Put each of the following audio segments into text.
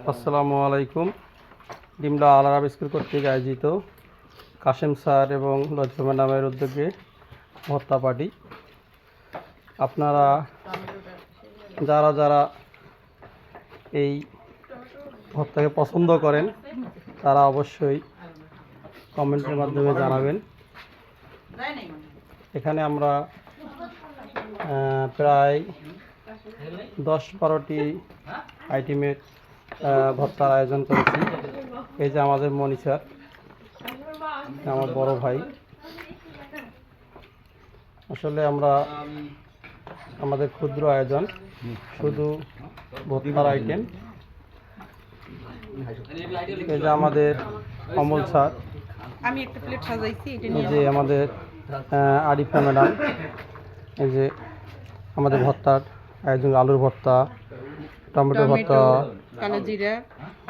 আসসালামু আলাইকুম। ডিমলা আল আরাব স্কুল কর্তৃক আয়োজিত কাশেম স্যার এবং লতিফা ম্যাডামের উদ্যোগে ভর্তা পার্টি। আপনারা যারা যারা এই ভর্তাকে পছন্দ করেন তারা অবশ্যই কমেন্টের মাধ্যমে জানাবেন। এখানে আমরা প্রায় 10-12টি আইটেমের ভর্তার আয়োজন করেছি। এই যে আমাদের মনি স্যার, আমার বড় ভাই। আসলে আমরা আমাদের ক্ষুদ্র আয়োজন, শুধু ভর্তার আইটেম। এই যে আমাদের অমল স্যার, আমি একটা প্লেট সাজাইছি, এটা এই নিয়ে যে আমাদের আরিফা ম্যাডাম, এই যে আমাদের ভর্তার আয়োজন, আলুর ভর্তা, টমেটো ভর্তা, কালো জিরা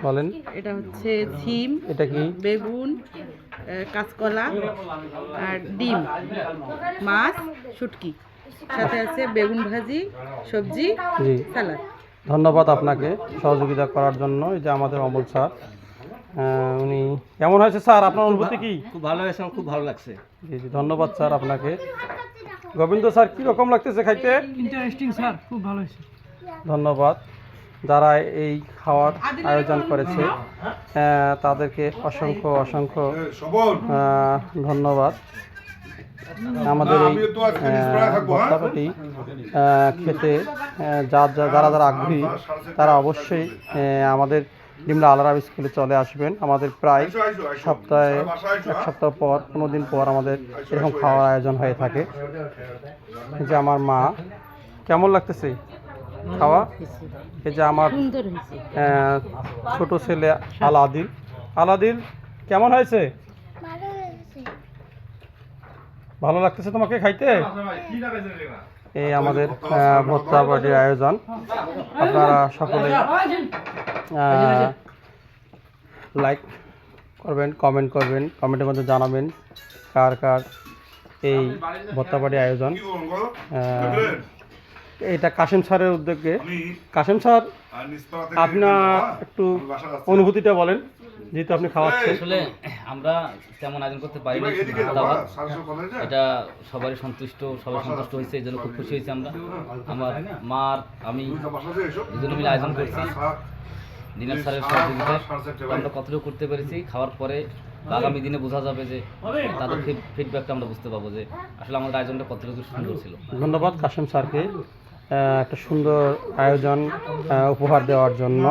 বলেন, এটা হচ্ছে সিম, এটা কি বেগুন, কাঁচকলা আর ডিম, মাছ, শুটকি, সাথে আছে বেগুন ভাজি, সবজি, জি, সালাদ। ধন্যবাদ আপনাকে সহযোগিতা করার জন্য। এই যে আমাদের অমল স্যার, উনি কেমন হয়েছে স্যার, আপনার অনুভূতি কি? খুব ভালো হয়েছে, আমার খুব ভালো লাগছে। জি জি, ধন্যবাদ স্যার আপনাকে। গোবিন্দ স্যার, কীরকম লাগতেছে খাইতে? ইন্টারেস্টিং স্যার, খুব ভালো হয়েছে। ধন্যবাদ। যারা এই খাওয়ার আয়োজন করেছে তাদেরকে অসংখ্য অসংখ্য ধন্যবাদ। আমাদের এই ভর্তাটি খেতে যারা যারা আগ্রহী তারা অবশ্যই আমাদের ডিমলা আল আরাব স্কুলে চলে আসবেন। আমাদের প্রায় সপ্তাহে 1 সপ্তাহ পর, 15 দিন পর আমাদের এরকম খাওয়ার আয়োজন হয়ে থাকে। এই যে আমার মা, কেমন লাগতেছে খাওয়া? এই যে আমার ছোট ছেলে আলাদিল। আলাদিল, কেমন হয়েছে? ভালো লাগতেছে তোমাকে খাইতে? এই আমাদের ভর্তা পার্টির আয়োজন। আপনারা সকলে লাইক করবেন, কমেন্ট করবেন, কমেন্টের মধ্যে জানাবেন কার কার এই ভর্তা পার্টির আয়োজন। এটা কাশেম স্যারের উদ্যোগে। কাশেম স্যার, আপনার একটু অনুভূতিটা বলেন, যেহেতু আপনি খাওয়াচ্ছেন। আসলে আমরা তেমন আয়োজন করতে পারিনি, এটা সবাই সন্তুষ্ট হয়েছে, এই জন্য খুব খুশি হয়েছি আমরা। আমার মার আমি দুজনে মিলে আয়োজন করছি দিনার স্যারের সহযোগিতায়। আমরা কতটুকু করতে পেরেছি খাওয়ার পরে আগামী দিনে বোঝা যাবে, যে তাদের ফিডব্যাকটা আমরা বুঝতে পারবো যে আসলে আমাদের আয়োজনটা কতটুকু সুন্দর ছিল। ধন্যবাদ কাশেম স্যারকে একটা সুন্দর আয়োজন উপহার দেওয়ার জন্য।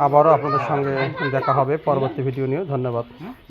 আবারও আপনাদের সঙ্গে দেখা হবে পরবর্তী ভিডিও নিয়ে। ধন্যবাদ।